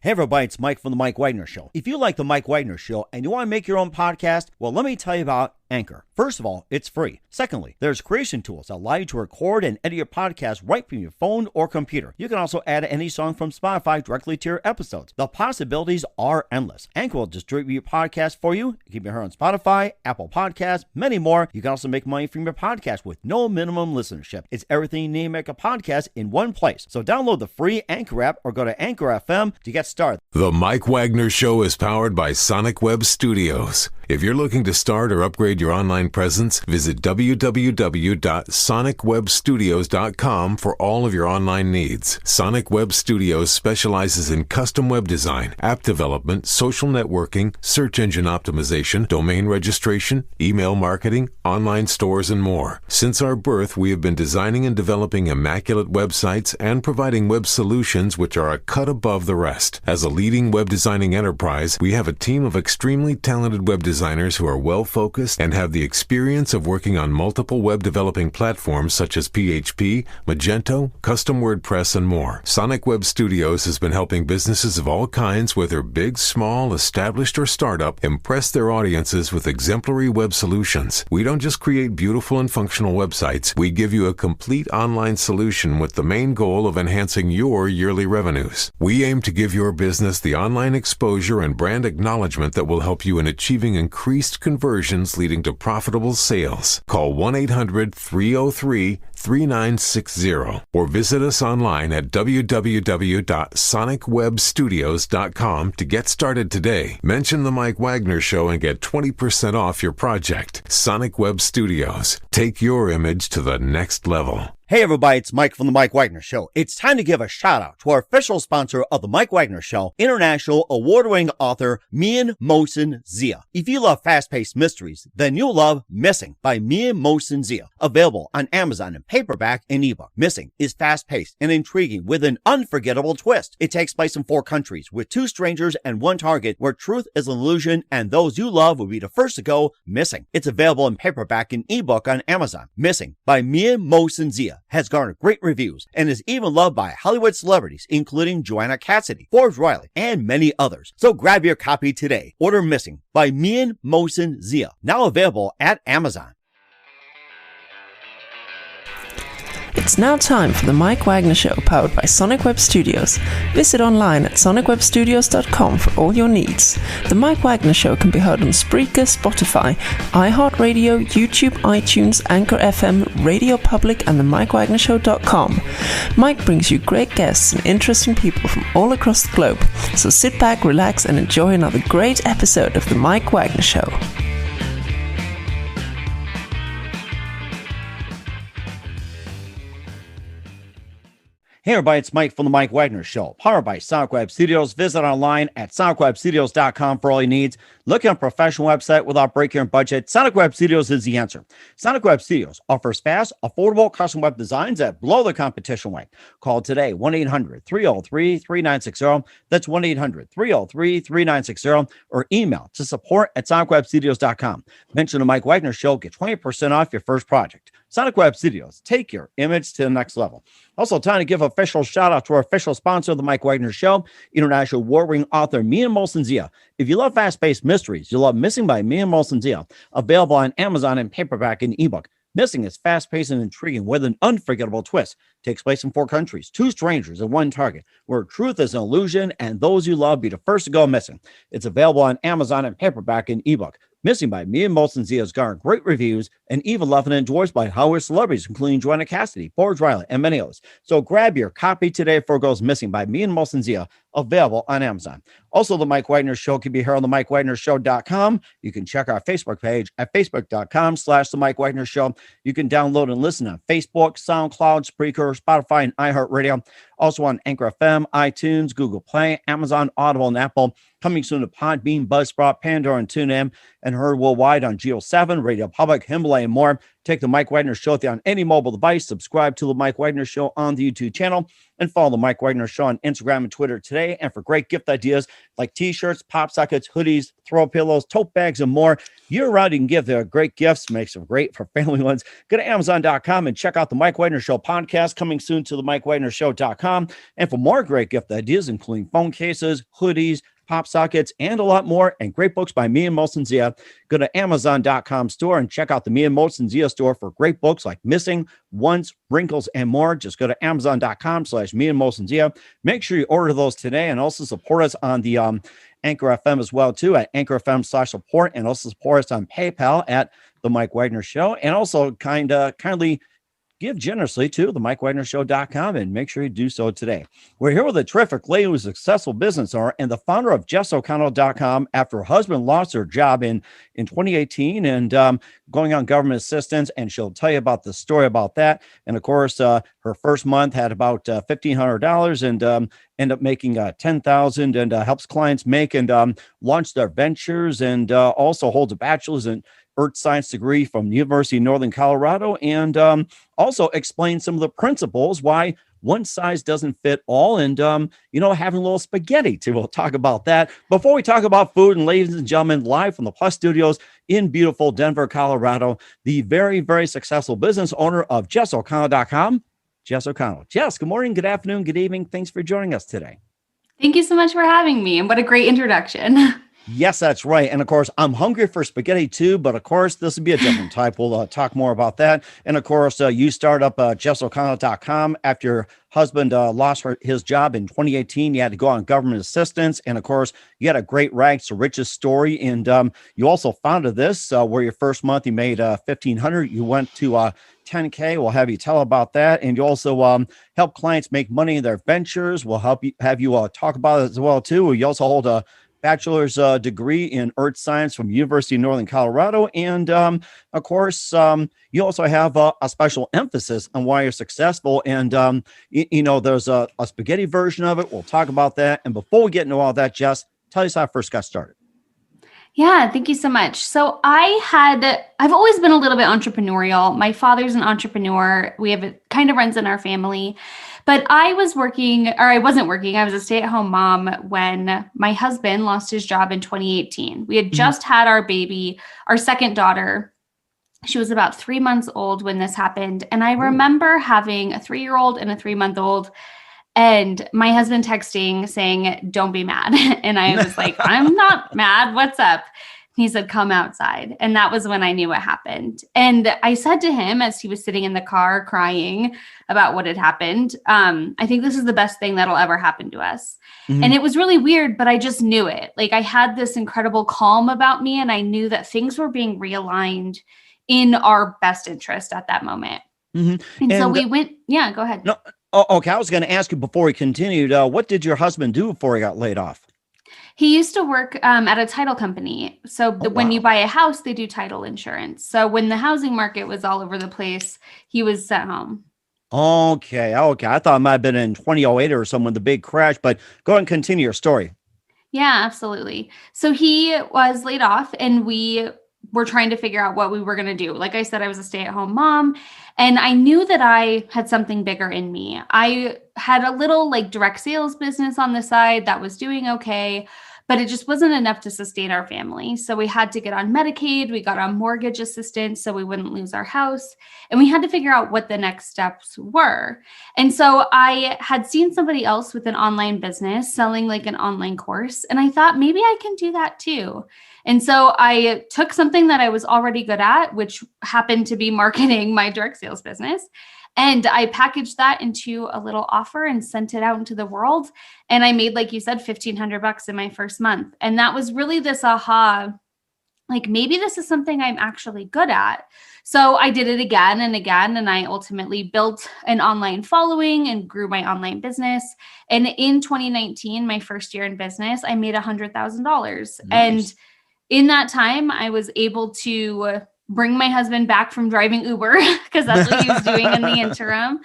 Hey everybody, it's Mike from The Mike Wagner Show. If you like The Mike Wagner Show and you want to make your own podcast, well, let me tell you about Anchor. First of all, it's free. Secondly, there's creation tools that allow you to record and edit your podcast right from your phone or computer. You can also add any song from Spotify directly to your episodes. The possibilities are endless. Anchor will distribute your podcast for you. You can be heard on Spotify, Apple Podcasts, many more. You can also make money from your podcast with no minimum listenership. It's everything you need to make a podcast in one place. So download the free Anchor app or go to Anchor FM to get started. The Mike Wagner Show is powered by Sonic Web Studios. If you're looking to start or upgrade your online presence, visit www.sonicwebstudios.com for all of your online needs. Sonic Web Studios specializes in custom web design, app development, social networking, search engine optimization, domain registration, email marketing, online stores, and more. Since our birth, we have been designing and developing immaculate websites and providing web solutions which are a cut above the rest. As a leading web designing enterprise, we have a team of extremely talented web designers who are well-focused and have the experience of working on multiple web developing platforms such as PHP, Magento, custom WordPress, and more. Sonic Web Studios has been helping businesses of all kinds, whether big, small, established, or startup, impress their audiences with exemplary web solutions. We don't just create beautiful and functional websites. We give you a complete online solution with the main goal of enhancing your yearly revenues. We aim to give your business the online exposure and brand acknowledgement that will help you in achieving increased conversions leading to profitable sales. Call 1-800-303-3960 or visit us online at www.sonicwebstudios.com to get started today. Mention The Mike Wagner Show and get 20% off your project. Sonic Web Studios. Take your image to the next level. Hey everybody, it's Mike from The Mike Wagner Show. It's time to give a shout out to our official sponsor of The Mike Wagner Show, international award-winning author Mian Mohsen Zia. If you love fast-paced mysteries, then you'll love Missing by Mian Mohsen Zia. Available on Amazon in paperback and ebook. Missing is fast-paced and intriguing with an unforgettable twist. It takes place in 4 countries with 2 strangers and 1 target where truth is an illusion and those you love will be the first to go missing. It's available in paperback and ebook on Amazon. Missing by Mian Mohsen Zia has garnered great reviews and is even loved by Hollywood celebrities, including Joanna Cassidy, Forbes Riley, and many others. So grab your copy today. Order Missing by Mian Mohsen Zia, now available at Amazon. It's now time for the Mike Wagner Show, powered by Sonic Web Studios. Visit online at sonicwebstudios.com for all your needs. The Mike Wagner Show can be heard on Spreaker, Spotify, iHeartRadio, YouTube, iTunes, Anchor FM, Radio Public, and themikewagnershow.com. Mike brings you great guests and interesting people from all across the globe. So sit back, relax, and enjoy another great episode of the Mike Wagner Show. Hey everybody, it's Mike from The Mike Wagner Show, powered by Sonic Web Studios. Visit online at sonicwebstudios.com for all your needs. Looking at a professional website without breaking your budget? Sonic Web Studios is the answer. Sonic Web Studios offers fast, affordable custom web designs that blow the competition away. Call today, 1-800-303-3960. That's 1-800-303-3960. Or email to support@sonicwebstudios.com. Mention The Mike Wagner Show, get 20% off your first project. Sonic Web Studios, take your image to the next level. Also, time to give official shout out to our official sponsor of the Mike Wagner Show, international award-winning author Mian Mohsen Zia. If you love fast-paced mysteries, you'll love Missing by Mian Mohsen Zia, available on Amazon in paperback and ebook. Missing is fast-paced and intriguing with an unforgettable twist. Takes place in 4 countries, 2 strangers and 1 target, where truth is an illusion and those you love be the first to go missing. It's available on Amazon in paperback and ebook. Missing by Mian Mohsen Zia has garnered great reviews and even loved and endorsed by Hollywood celebrities, including Joanna Cassidy, Forbes Riley, and many others. So grab your copy today before it goes missing by Mian Mohsen Zia, available on Amazon. Also, The Mike Wagner Show can be heard on themikewagnershow.com. You can check our Facebook page at facebook.com/The Mike Wagner Show. You can download and listen on Facebook, SoundCloud, Spreaker, Spotify, and iHeartRadio. Also on Anchor FM, iTunes, Google Play, Amazon, Audible, and Apple. Coming soon to Podbean, Buzzsprout, Pandora, and TuneIn, and heard worldwide on Geo 7, Radio Public, Himalaya, and more. Take the Mike Wagner Show on any mobile device. Subscribe to the Mike Wagner Show on the YouTube channel and follow the Mike Wagner Show on Instagram and Twitter today. And for great gift ideas like t-shirts, pop sockets, hoodies, throw pillows, tote bags, and more, year-round you can give them great gifts. Makes them great for family ones. Go to Amazon.com and check out the Mike Wagner Show podcast coming soon to the MikeWagnerShow.com. And for more great gift ideas, including phone cases, hoodies, pop sockets, and a lot more, and great books by me and Molson Zia, go to Amazon.com store and check out the me and Molson Zia store for great books like Missing, Once, Wrinkles, and more. Just go to Amazon.com/me and Molson Zia. Make sure you order those today and also support us on the Anchor FM as well, too, at Anchor FM/support, and also support us on PayPal at The Mike Wagner Show, and also kindly give generously to the MikeWagnerShow.com and make sure you do so today. We're here with a terrific lady who's a successful business owner and the founder of JessO'Connell.com after her husband lost her job in 2018 and going on government assistance. And she'll tell you about the story about that. And of course, her first month had about $1,500 and end up making $10,000 and helps clients make and launch their ventures and also holds a bachelor's in earth science degree from the University of Northern Colorado, and also explain some of the principles why one size doesn't fit all, and having a little spaghetti too. We'll talk about that. Before we talk about food, and ladies and gentlemen, live from the Plus Studios in beautiful Denver, Colorado, the very, very successful business owner of JessO'Connell.com, Jess O'Connell. Jess, good morning, good afternoon, good evening. Thanks for joining us today. Thank you so much for having me, and what a great introduction. Yes, that's right. And of course, I'm hungry for spaghetti too, but of course, this will be a different type. We'll talk more about that. And of course, you start up JessO'Connell.com after your husband lost his job in 2018. You had to go on government assistance. And of course, you had a great rags to riches story. And you also founded this where your first month you made $1,500. You went to $10K. We'll have you tell about that. And you also help clients make money in their ventures. We'll have you talk about it as well too. You also hold a bachelor's degree in earth science from University of Northern Colorado. And of course, you also have a special emphasis on why you're successful. And, there's a spaghetti version of it. We'll talk about that. And before we get into all that, Jess, tell us how it first got started. Yeah, thank you so much. So I've always been a little bit entrepreneurial. My father's an entrepreneur. It kind of runs in our family. But I wasn't working. I was a stay-at-home mom when my husband lost his job in 2018. We had just had our baby, our second daughter. She was about 3 months old when this happened. And I remember having a 3-year-old and a 3-month-old, and my husband texting saying, "Don't be mad." And I was like, "I'm not mad. What's up?" He said, "Come outside." And that was when I knew what happened. And I said to him as he was sitting in the car crying about what had happened, I think this is the best thing that'll ever happen to us. Mm-hmm. And it was really weird, but I just knew it. Like, I had this incredible calm about me, and I knew that things were being realigned in our best interest at that moment. Mm-hmm. And so we went, yeah, go ahead. No, okay. I was going to ask you before we continued, what did your husband do before he got laid off? He used to work at a title company. So when you buy a house, they do title insurance. So when the housing market was all over the place, he was sent home. Okay. I thought it might have been in 2008 or something, the big crash, but go ahead and continue your story. Yeah, absolutely. So he was laid off, and we were trying to figure out what we were going to do. Like I said, I was a stay-at-home mom, and I knew that I had something bigger in me. I had a little direct sales business on the side that was doing okay, but it just wasn't enough to sustain our family. So we had to get on Medicaid. We got on mortgage assistance so we wouldn't lose our house. And we had to figure out what the next steps were. And so I had seen somebody else with an online business selling an online course. And I thought, maybe I can do that too. And so I took something that I was already good at, which happened to be marketing my direct sales business. And I packaged that into a little offer and sent it out into the world. And I made, like you said, $1,500 in my first month. And that was really this aha, maybe this is something I'm actually good at. So I did it again and again. And I ultimately built an online following and grew my online business. And in 2019, my first year in business, I made $100,000. Nice. And in that time, I was able to bring my husband back from driving Uber because that's what he was doing in the interim.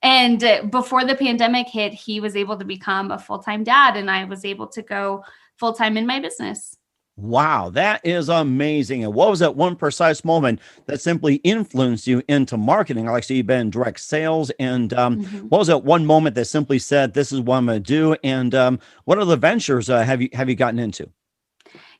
And before the pandemic hit, he was able to become a full-time dad, and I was able to go full-time in my business. Wow, that is amazing. And what was that one precise moment that simply influenced you into marketing? Like, so you've been in direct sales, and Mhm. what was that one moment that simply said, "This is what I'm going to do"? And what other ventures have you gotten into?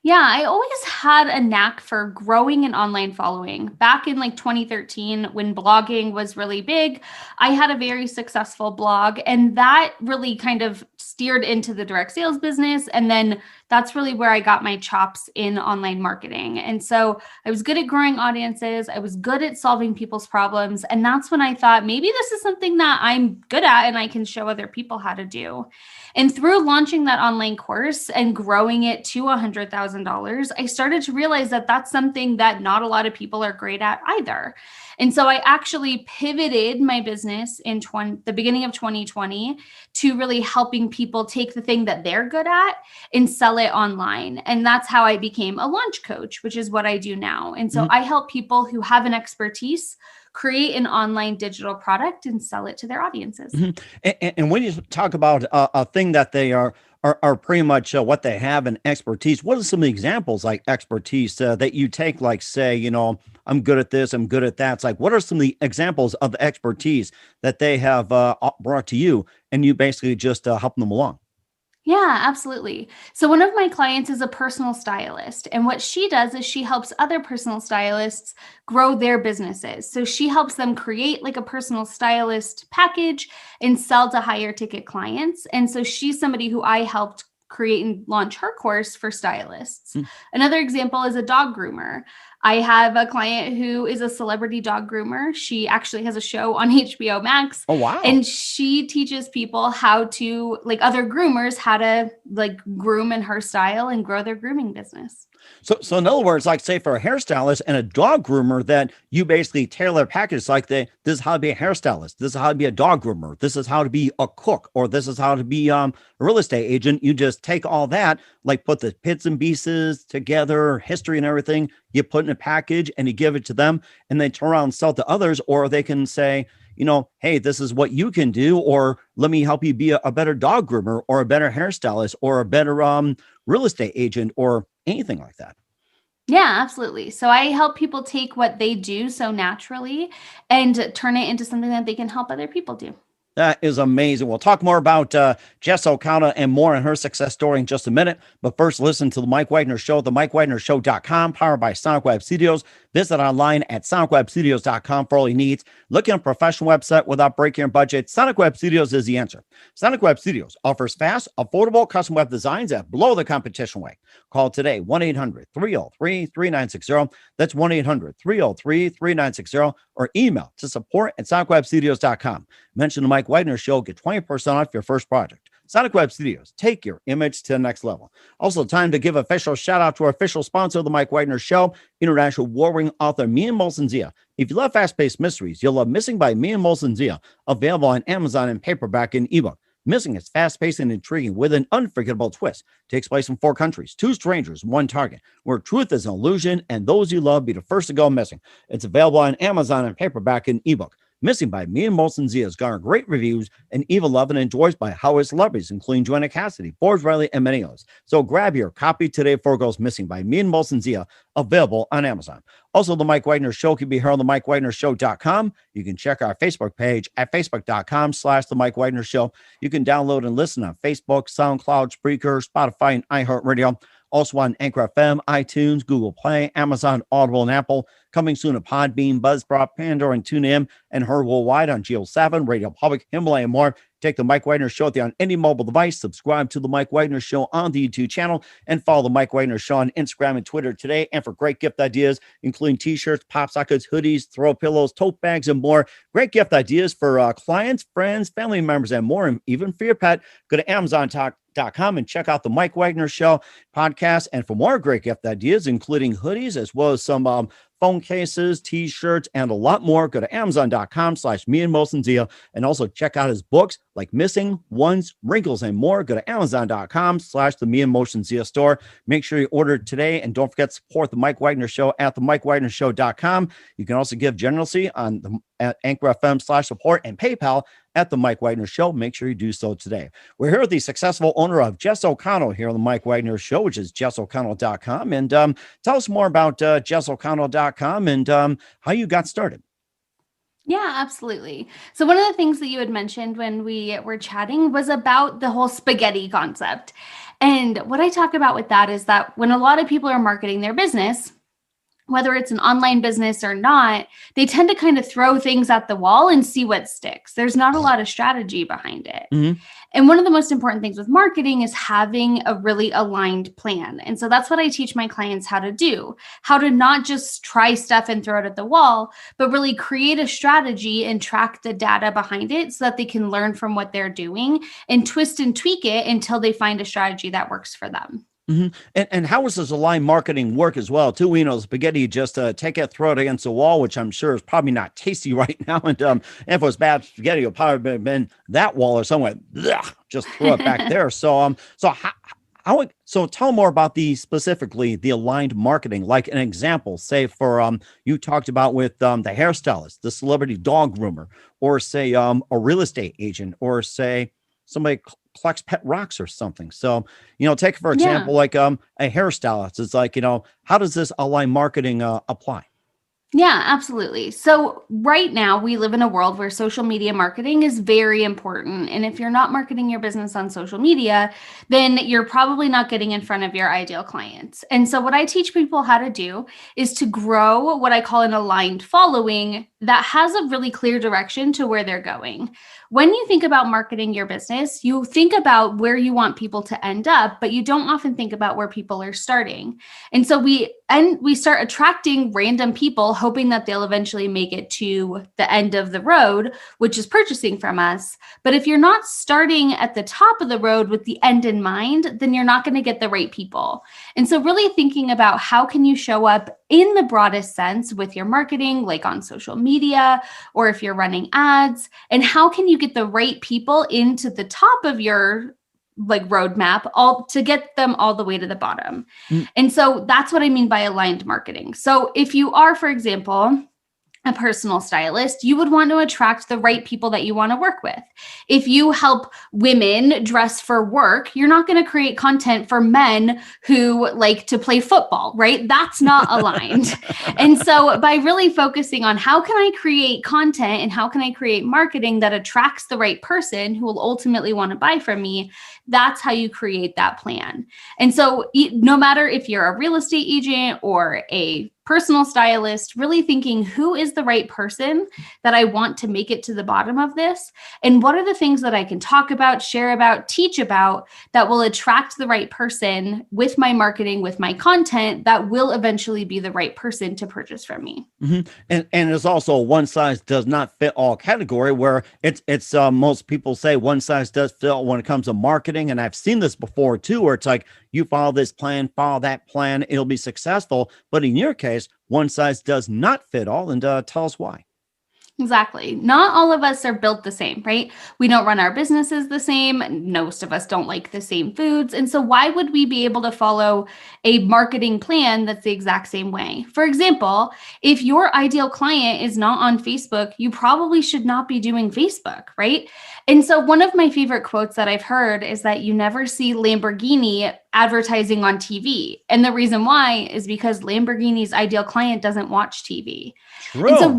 Yeah, I always had a knack for growing an online following. Back in like 2013, when blogging was really big, I had a very successful blog, and that really kind of steered into the direct sales business. And then that's really where I got my chops in online marketing. And so I was good at growing audiences, I was good at solving people's problems. And that's when I thought maybe this is something that I'm good at and I can show other people how to do. And through launching that online course and growing it to $100,000, I started to realize that that's something that not a lot of people are great at either. And so I actually pivoted my business in the beginning of 2020 to really helping people take the thing that they're good at and sell it online. And that's how I became a launch coach, which is what I do now. And so Mhm. I help people who have an expertise create an online digital product and sell it to their audiences. Mhm. And when you talk about a thing that they are pretty much what they have in expertise, what are some of the examples like expertise that you take? Like, say, I'm good at this, I'm good at that. It's like, what are some of the examples of the expertise that they have brought to you, and you basically just helping them along? Yeah, absolutely. So, one of my clients is a personal stylist. And what she does is she helps other personal stylists grow their businesses. So, she helps them create like a personal stylist package and sell to higher ticket clients. And so, she's somebody who I helped create and launch her course for stylists. Mm. Another example is a dog groomer. I have a client who is a celebrity dog groomer. She actually has a show on HBO Max, Oh, wow. and she teaches people how to, like other groomers, how to like groom in her style and grow their grooming business. So in other words, like, say, for a hairstylist and a dog groomer, that you basically tailor a package like, this is how to be a hairstylist, this is how to be a dog groomer, this is how to be a cook, or this is how to be a real estate agent. You just take all that, like put the bits and pieces together, history and everything, you put in a package and you give it to them, and they turn around and sell to others, or they can say, hey, this is what you can do, or let me help you be a better dog groomer, or a better hairstylist, or a better real estate agent, or anything like that. Yeah, absolutely. So I help people take what they do so naturally and turn it into something that they can help other people do. That is amazing. We'll talk more about Jess O'Connell and more in her success story in just a minute. But first, listen to The Mike Wagner Show, themikewagnershow.com, powered by Sonic Web Studios. Visit online at sonicwebstudios.com for all your needs. Looking at a professional website without breaking your budget? Sonic Web Studios is the answer. Sonic Web Studios offers fast, affordable custom web designs that blow the competition away. Call today, 1-800-303-3960. That's 1-800-303-3960. Or email to support at sonicwebstudios.com. Mention the Mike Wagner Show, get 20% off your first project. Sonic Web Studios, take your image to the next level. Also, time to give official shout out to our official sponsor of the Mike Wagner Show, international war-winning author Mian Molson Zia. If you love fast-paced mysteries, you'll love Missing by Mian Molson Zia, available on Amazon in paperback and ebook. Missing is fast-paced and intriguing with an unforgettable twist. Takes place in 4 countries, 2 strangers, 1 target, where truth is an illusion and those you love be the first to go missing. It's available on Amazon in paperback and ebook. Missing by Mian Molson Zia has garnered great reviews and even loved and enjoyed by Hollywood celebrities, including Joanna Cassidy, Forbes Riley, and many others. So grab your copy today before it goes missing by Mian Molson Zia, available on Amazon. Also, The Mike Wagner Show can be heard on themikewagnershow.com. You can check our Facebook page at facebook.com/The Mike Wagner Show. You can download and listen on Facebook, SoundCloud, Spreaker, Spotify, and iHeartRadio. Also on Anchor FM, iTunes, Google Play, Amazon, Audible, and Apple. Coming soon to Podbean, Buzzsprout, Pandora, and TuneIn, and heard worldwide on Geo7, Radio Public, Himalaya, and more. Take the Mike Wagner Show on any mobile device. Subscribe to the Mike Wagner Show on the YouTube channel, and follow the Mike Wagner Show on Instagram and Twitter today. And for great gift ideas, including t-shirts, pop sockets, hoodies, throw pillows, tote bags, and more. Great gift ideas for clients, friends, family members, and more, and even for your pet. Go to Amazon.com and check out the Mike Wagner Show podcast. And for more great gift ideas, including hoodies, as well as some phone cases, t-shirts, and a lot more, go to Amazon.com/Mian Molson Zia, and also check out his books like Missing, Ones, Wrinkles, and more. Go to Amazon.com/the Mian Molson Zia store. Make sure you order today, and don't forget to support the Mike Wagner Show at themikewagnershow.com. You can also give generously on the at Anchor FM /support and PayPal at The Mike Wagner Show, make sure you do so today. We're here with the successful owner of Jess O'Connell here on The Mike Wagner Show, which is jessoconnell.com. And tell us more about jessoconnell.com and how you got started. Yeah, absolutely. So one of the things that you had mentioned when we were chatting was about the whole spaghetti concept. And what I talk about with that is that when a lot of people are marketing their business, whether it's an online business or not, they tend to kind of throw things at the wall and see what sticks. There's not a lot of strategy behind it. Mm-hmm. And one of the most important things with marketing is having a really aligned plan. And so that's what I teach my clients how to do, how to not just try stuff and throw it at the wall, but really create a strategy and track the data behind it so that they can learn from what they're doing and twist and tweak it until they find a strategy that works for them. Mm-hmm. And how does this aligned marketing work as well, too? You know, spaghetti, just take it, throw it against the wall, which I'm sure is probably not tasty right now. And if it was bad spaghetti, it would probably have been that wall or somewhere. Just throw it back there. So so tell more about specifically the aligned marketing, like an example, say for you talked about with the hairstylist, the celebrity dog groomer, or say a real estate agent, or say somebody collects pet rocks or something. So, take for example, like a hairstylist. It's like, how does this aligned marketing apply? Yeah, absolutely. So right now we live in a world where social media marketing is very important. And if you're not marketing your business on social media, then you're probably not getting in front of your ideal clients. And so what I teach people how to do is to grow what I call an aligned following that has a really clear direction to where they're going. When you think about marketing your business, you think about where you want people to end up, but you don't often think about where people are starting. And so we start attracting random people, hoping that they'll eventually make it to the end of the road, which is purchasing from us. But if you're not starting at the top of the road with the end in mind, then you're not going to get the right people. And so really thinking about how can you show up in the broadest sense with your marketing, like on social media, or if you're running ads, and how can you get the right people into the top of your roadmap all to get them all the way to the bottom. And so that's what I mean by aligned marketing. So if you are, for example, a personal stylist, you would want to attract the right people that you want to work with. If you help women dress for work, you're not going to create content for men who like to play football, right? That's not aligned. And so by really focusing on how can I create content and how can I create marketing that attracts the right person who will ultimately want to buy from me, that's how you create that plan. And so no matter if you're a real estate agent or a personal stylist, really thinking who is the right person that I want to make it to the bottom of this? And what are the things that I can talk about, share about, teach about that will attract the right person with my marketing, with my content that will eventually be the right person to purchase from me. Mm-hmm. And it's also one size does not fit all category where it's most people say one size does fit all when it comes to marketing. And I've seen this before too, where it's like, you follow this plan, follow that plan, it'll be successful. But in your case, one size does not fit all. And tell us why. Exactly. Not all of us are built the same, right? We don't run our businesses the same. Most of us don't like the same foods. And so why would we be able to follow a marketing plan that's the exact same way? For example, if your ideal client is not on Facebook, you probably should not be doing Facebook, right? And so one of my favorite quotes that I've heard is that you never see Lamborghini advertising on TV. And the reason why is because Lamborghini's ideal client doesn't watch TV. True. And so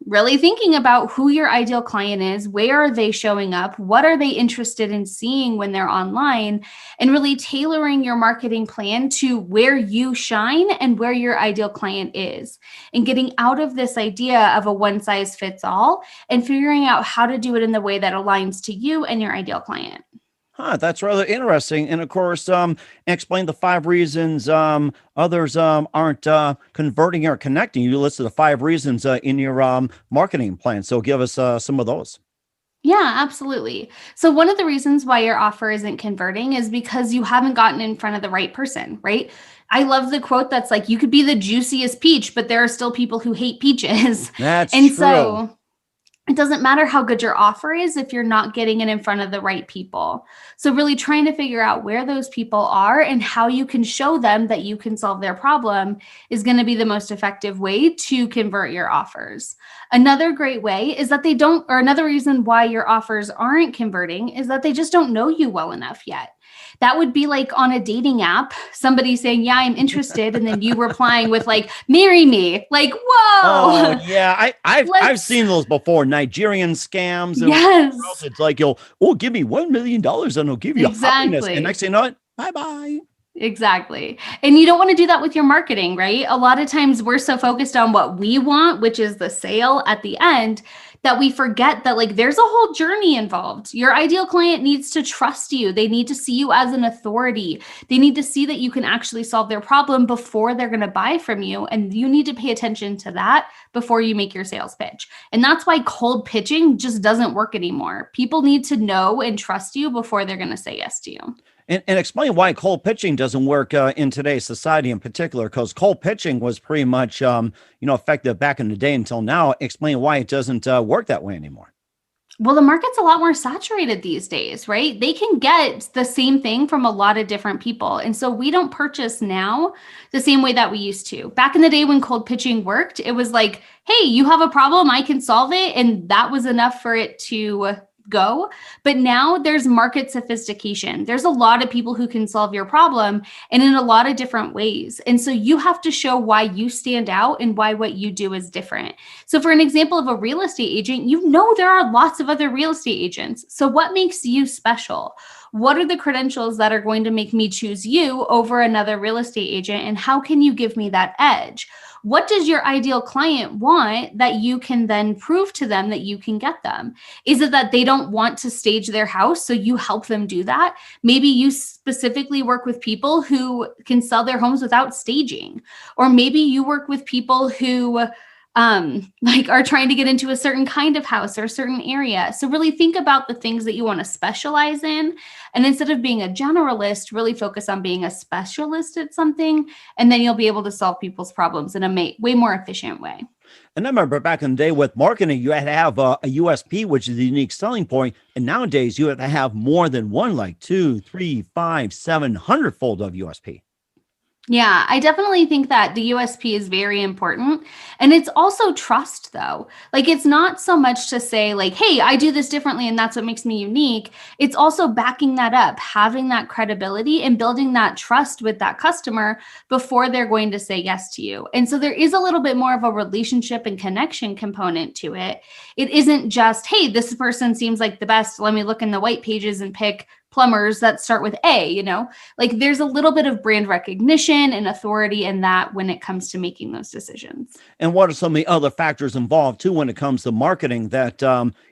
really thinking about who your ideal client is, where are they showing up, what are they interested in seeing when they're online, and really tailoring your marketing plan to where you shine and where your ideal client is, and getting out of this idea of a one size fits all and figuring out how to do it in the way that aligns to you and your ideal client. That's rather interesting. And of course, explain the 5 reasons others aren't converting or connecting. You listed the 5 reasons in your marketing plan. So give us some of those. Yeah, absolutely. So one of the reasons why your offer isn't converting is because you haven't gotten in front of the right person, right? I love the quote that's like, you could be the juiciest peach, but there are still people who hate peaches. That's and true. So it doesn't matter how good your offer is if you're not getting it in front of the right people. So really trying to figure out where those people are and how you can show them that you can solve their problem is going to be the most effective way to convert your offers. Another great way is that another reason why your offers aren't converting is that they just don't know you well enough yet. That would be like on a dating app, somebody saying, yeah, I'm interested. And then you replying with like, marry me. Like, whoa. Oh, yeah. I've seen those before. Nigerian scams. Yes. It's like, give me $1 million and I'll give you happiness. And next thing you know it, bye-bye. Exactly. And you don't want to do that with your marketing, right? A lot of times we're so focused on what we want, which is the sale at the end, that we forget that like there's a whole journey involved. Your ideal client needs to trust you. They need to see you as an authority. They need to see that you can actually solve their problem before they're going to buy from you. And you need to pay attention to that before you make your sales pitch. And that's why cold pitching just doesn't work anymore. People need to know and trust you before they're going to say yes to you. And explain why cold pitching doesn't work in today's society in particular, because cold pitching was pretty much, effective back in the day until now. Explain why it doesn't work that way anymore. Well, the market's a lot more saturated these days, right? They can get the same thing from a lot of different people. And so we don't purchase now the same way that we used to. Back in the day when cold pitching worked, it was like, hey, you have a problem, I can solve it. And that was enough for it to go. But now there's market sophistication. There's a lot of people who can solve your problem and in a lot of different ways. And so you have to show why you stand out and why what you do is different. So for an example of a real estate agent, there are lots of other real estate agents. So what makes you special? What are the credentials that are going to make me choose you over another real estate agent? And how can you give me that edge? What does your ideal client want that you can then prove to them that you can get them? Is it that they don't want to stage their house, so you help them do that? Maybe you specifically work with people who can sell their homes without staging. Or maybe you work with people who are trying to get into a certain kind of house or a certain area. So really think about the things that you want to specialize in. And instead of being a generalist, really focus on being a specialist at something. And then you'll be able to solve people's problems in a way more efficient way. And I remember back in the day with marketing, you had to have a USP, which is a unique selling point. And nowadays you have to have more than one, like 2, 3, 5, 700 fold of USP. Yeah, I definitely think that the USP is very important. And it's also trust, though. Like, it's not so much to say like, hey, I do this differently and that's what makes me unique. It's also backing that up, having that credibility and building that trust with that customer before they're going to say yes to you. And so there is a little bit more of a relationship and connection component to it. It isn't just, hey, this person seems like the best. Let me look in the white pages and pick plumbers that start with A, like there's a little bit of brand recognition and authority in that when it comes to making those decisions. And what are some of the other factors involved too, when it comes to marketing that,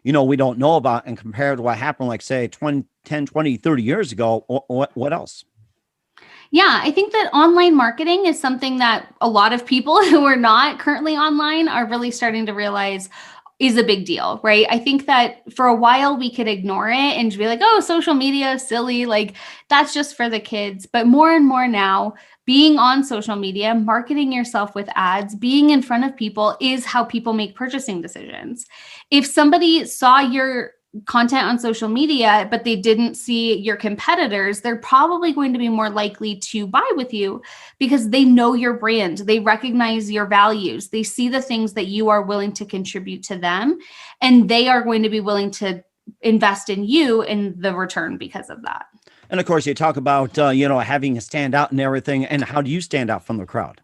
we don't know about and compared to what happened, like say 10, 20, 30 years ago, what else? Yeah, I think that online marketing is something that a lot of people who are not currently online are really starting to realize is a big deal, right? I think that for a while we could ignore it and be like, oh, social media is silly. Like that's just for the kids. But more and more now, being on social media, marketing yourself with ads, being in front of people is how people make purchasing decisions. If somebody saw your content on social media, but they didn't see your competitors, they're probably going to be more likely to buy with you because they know your brand. They recognize your values. They see the things that you are willing to contribute to them, and they are going to be willing to invest in you in the return because of that. And of course, you talk about, having a stand out and everything. And how do you stand out from the crowd?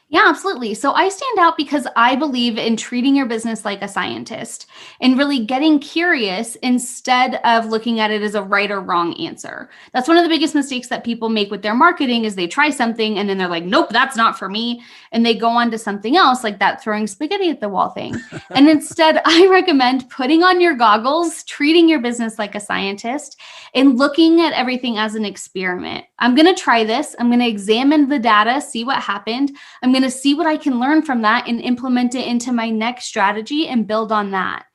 Yeah, absolutely. So I stand out because I believe in treating your business like a scientist and really getting curious instead of looking at it as a right or wrong answer. That's one of the biggest mistakes that people make with their marketing is they try something and then they're like, nope, that's not for me. And they go on to something else like that throwing spaghetti at the wall thing. And instead, I recommend putting on your goggles, treating your business like a scientist and looking at everything as an experiment. I'm going to try this. I'm going to examine the data, see what happened. I'm going to see what I can learn from that and implement it into my next strategy and build on that.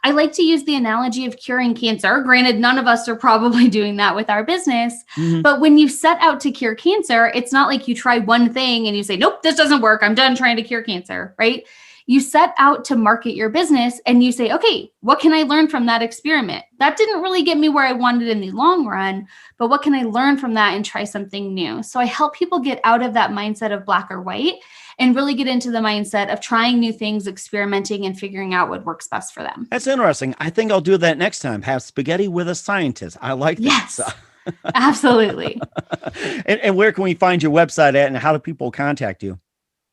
I like to use the analogy of curing cancer. Granted, none of us are probably doing that with our business, but when you set out to cure cancer, it's not like you try one thing and you say, nope, this doesn't work. I'm done trying to cure cancer, right? you set out to market your business and you say, okay, what can I learn from that experiment? That didn't really get me where I wanted in the long run, but what can I learn from that and try something new? So I help people get out of that mindset of black or white and really get into the mindset of trying new things, experimenting, and figuring out what works best for them. That's interesting. I think I'll do that next time. Have spaghetti with a scientist. I like that. Yes, absolutely. And where can we find your website at, and how do people contact you?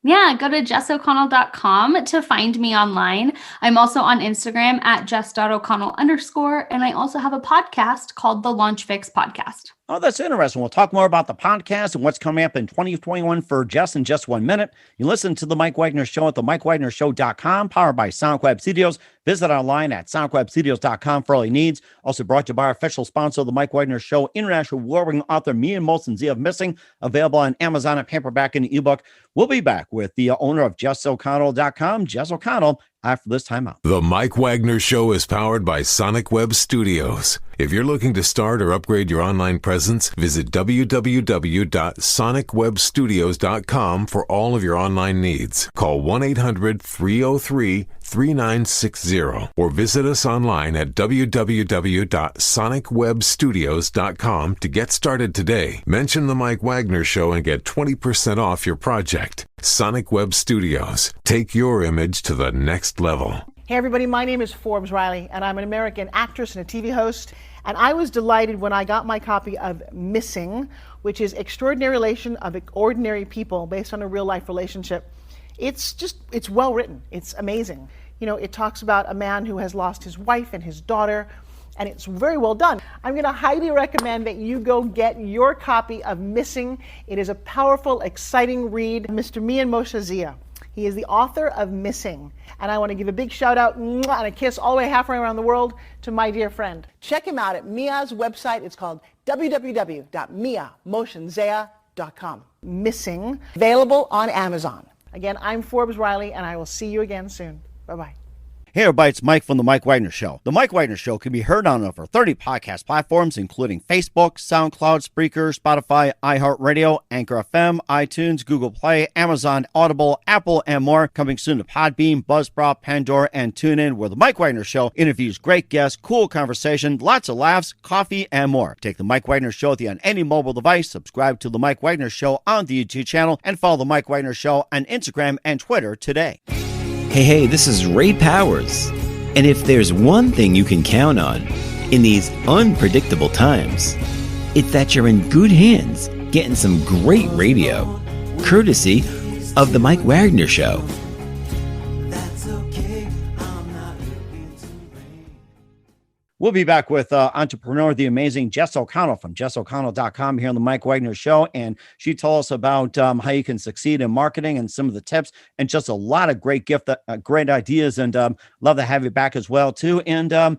Yeah, go to jessoconnell.com to find me online. I'm also on Instagram at jess.o'connell_. And I also have a podcast called The Launch Fix Podcast. Oh, that's interesting. We'll talk more about the podcast and what's coming up in 2021 for Jess in just 1 minute. You listen to The Mike Wagner Show at themikewagnershow.com, powered by SonicWeb Studios. Visit online at sonicwebstudios.com for all your needs. Also brought to you by our official sponsor, The Mike Wagner Show, international award-winning author Mia Molson Z of Missing, available on Amazon and paperback and ebook. We'll be back with the owner of JessO'Connell.com, Jess O'Connell, after this timeout. The Mike Wagner Show is powered by SonicWeb Studios. If you're looking to start or upgrade your online presence, visit www.sonicwebstudios.com for all of your online needs. Call 1-800-303-3960 or visit us online at www.sonicwebstudios.com to get started today. Mention The Mike Wagner Show and get 20% off your project. Sonic Web Studios. Take your image to the next level. Hey everybody, my name is Forbes Riley, and I'm an American actress and a TV host. And I was delighted when I got my copy of Missing, which is Extraordinary Relation of Ordinary People based on a real life relationship. It's well written. It's amazing. You know, it talks about a man who has lost his wife and his daughter, and it's very well done. I'm going to highly recommend that you go get your copy of Missing. It is a powerful, exciting read. Mr. Mian Moshe Zia. He is the author of Missing. And I want to give a big shout out and a kiss all the way halfway around the world to my dear friend. Check him out at Mia's website. It's called www.miamotionzea.com. Missing, available on Amazon. Again, I'm Forbes Riley, and I will see you again soon. Bye-bye. Hey everybody, it's Mike from The Mike Wagner Show. The Mike Wagner Show can be heard on over 30 podcast platforms, including Facebook, SoundCloud, Spreaker, Spotify, iHeartRadio, Anchor FM, iTunes, Google Play, Amazon, Audible, Apple, and more. Coming soon to Podbean, Buzzsprout, Pandora, and TuneIn, where The Mike Wagner Show interviews great guests, cool conversation, lots of laughs, coffee, and more. Take The Mike Wagner Show with you on any mobile device. Subscribe to The Mike Wagner Show on the YouTube channel, and follow The Mike Wagner Show on Instagram and Twitter today. Hey, this is Ray Powers. And if there's one thing you can count on in these unpredictable times, it's that you're in good hands getting some great radio, courtesy of The Mike Wagner Show. We'll be back with entrepreneur, the amazing Jess O'Connell from jessoconnell.com here on the Mike Wagner Show. And she told us about how you can succeed in marketing and some of the tips and just a lot of great great ideas. And love to have you back as well, too. And of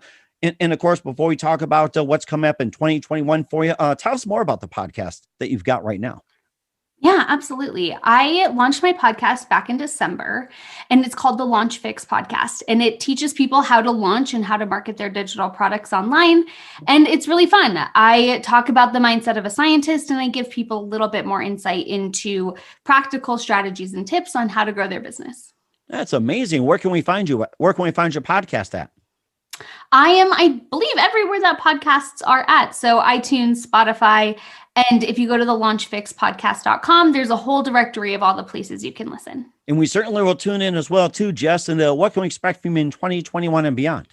course, before we talk about what's coming up in 2021 for you, tell us more about the podcast that you've got right now. Yeah, absolutely. I launched my podcast back in December, and it's called the Launch Fix Podcast, and it teaches people how to launch and how to market their digital products online. And it's really fun. I talk about the mindset of a scientist, and I give people a little bit more insight into practical strategies and tips on how to grow their business. That's amazing. Where can we find you? Where can we find your podcast at? I believe, everywhere that podcasts are at. So iTunes, Spotify, and if you go to the launchfixpodcast.com, there's a whole directory of all the places you can listen. And we certainly will tune in as well, too, Jess. And what can we expect from you in 2021 and beyond?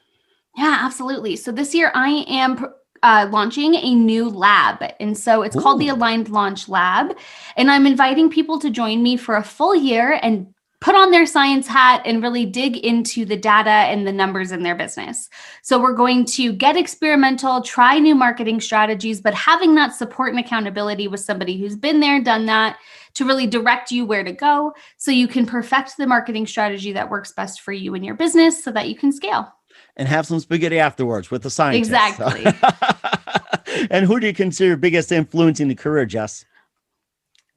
Yeah, absolutely. So this year I am launching a new lab. And so it's called the Aligned Launch Lab. And I'm inviting people to join me for a full year and put on their science hat and really dig into the data and the numbers in their business. So we're going to get experimental, try new marketing strategies, but having that support and accountability with somebody who's been there, done that, to really direct you where to go so you can perfect the marketing strategy that works best for you and your business so that you can scale. And have some spaghetti afterwards with the scientists. Exactly. And who do you consider your biggest influence in the career, Jess?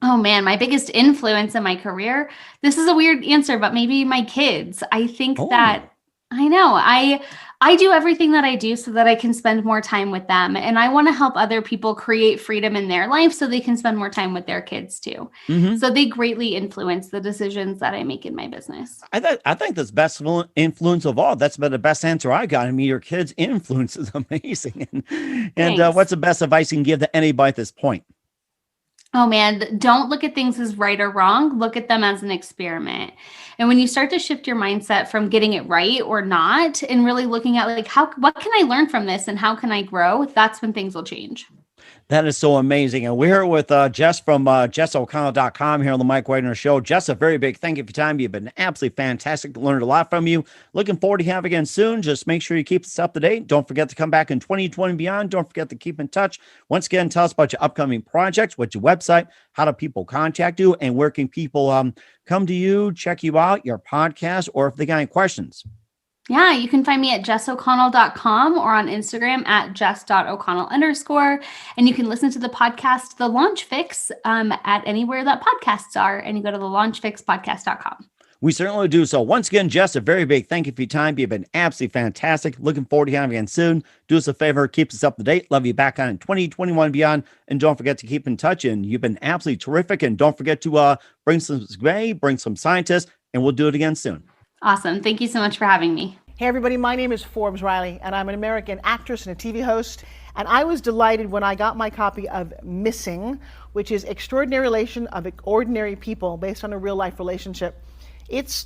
Oh man, my biggest influence in my career. This is a weird answer, but maybe my kids. I think that I know I do everything that I do so that I can spend more time with them. And I want to help other people create freedom in their life so they can spend more time with their kids too. So they greatly influence the decisions that I make in my business. I think that's best influence of all. That's been the best answer I got. I mean, your kids' influence is amazing. And what's the best advice you can give to anybody at this point? Oh man, don't look at things as right or wrong. Look at them as an experiment. And when you start to shift your mindset from getting it right or not, and really looking at like, what can I learn from this and how can I grow? That's when things will change. That is so amazing. And we're here with Jess from JessO'Connell.com here on the Mike Wagner Show. Jess, a very big thank you for your time. You've been absolutely fantastic. Learned a lot from you. Looking forward to having you again soon. Just make sure you keep us up to date. Don't forget to come back in 2020 and beyond. Don't forget to keep in touch. Once again, tell us about your upcoming projects, what's your website, how do people contact you, and where can people come to you, check you out, your podcast, or if they got any questions. Yeah, you can find me at jessoconnell.com or on Instagram at jess.o'connell_. And you can listen to the podcast, The Launch Fix, at anywhere that podcasts are. And you go to thelaunchfixpodcast.com. We certainly do. So once again, Jess, a very big thank you for your time. You've been absolutely fantastic. Looking forward to having you again soon. Do us a favor, keep us up to date. Love you back on in 2021 and beyond. And don't forget to keep in touch. And you've been absolutely terrific. And don't forget to bring some scientists, and we'll do it again soon. Awesome. Thank you so much for having me. Hey everybody, my name is Forbes Riley, and I'm an American actress and a TV host. And I was delighted when I got my copy of Missing, which is Extraordinary Relation of Ordinary People based on a real life relationship. It's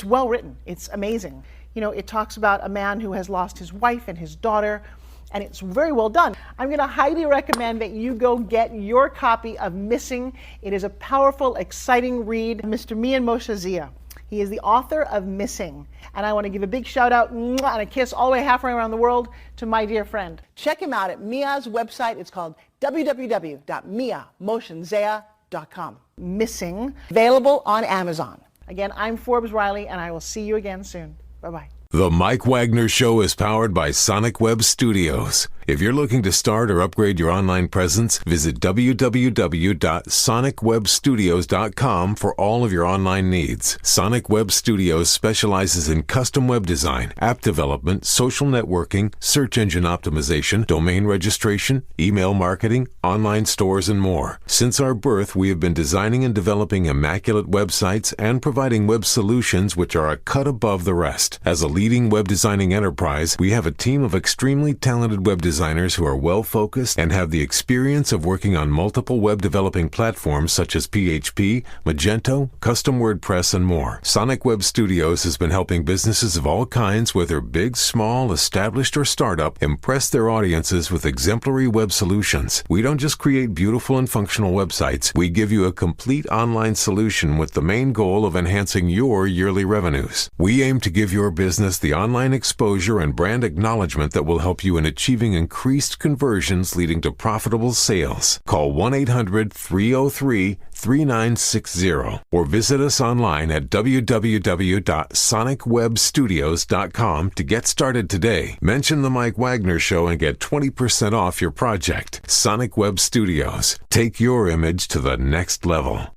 well written. It's amazing. You know, it talks about a man who has lost his wife and his daughter, and it's very well done. I'm going to highly recommend that you go get your copy of Missing. It is a powerful, exciting read. Mr. Mian Moshe Zia. He is the author of Missing. And I want to give a big shout out and a kiss all the way halfway around the world to my dear friend. Check him out at Mia's website. It's called www.miamotionsea.com. Missing, available on Amazon. Again, I'm Forbes Riley, and I will see you again soon. Bye-bye. The Mike Wagner Show is powered by Sonic Web Studios. If you're looking to start or upgrade your online presence, visit www.sonicwebstudios.com for all of your online needs. Sonic Web Studios specializes in custom web design, app development, social networking, search engine optimization, domain registration, email marketing, online stores, and more. Since our birth, we have been designing and developing immaculate websites and providing web solutions which are a cut above the rest. As a leading web designing enterprise, we have a team of extremely talented web designers who are well-focused and have the experience of working on multiple web developing platforms such as PHP, Magento, Custom WordPress, and more. Sonic Web Studios has been helping businesses of all kinds, whether big, small, established, or startup, impress their audiences with exemplary web solutions. We don't just create beautiful and functional websites. We give you a complete online solution with the main goal of enhancing your yearly revenues. We aim to give your business the online exposure and brand acknowledgement that will help you in achieving increased conversions leading to profitable sales. Call 1-800-303-3960 or visit us online at www.sonicwebstudios.com to get started today. Mention the Mike Wagner Show and get 20% off your project. Sonic Web Studios. Take your image to the next level.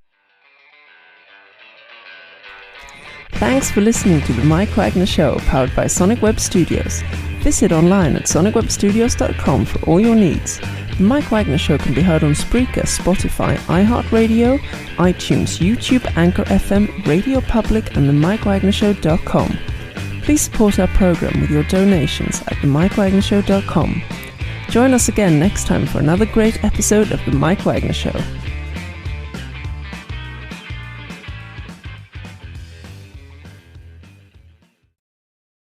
Thanks for listening to the Mike Wagner Show, powered by Sonic Web Studios. Visit online at sonicwebstudios.com for all your needs. The Mike Wagner Show can be heard on Spreaker, Spotify, iHeartRadio, iTunes, YouTube, Anchor FM, Radio Public, and themikewagnershow.com. Please support our program with your donations at themikewagnershow.com. Join us again next time for another great episode of The Mike Wagner Show.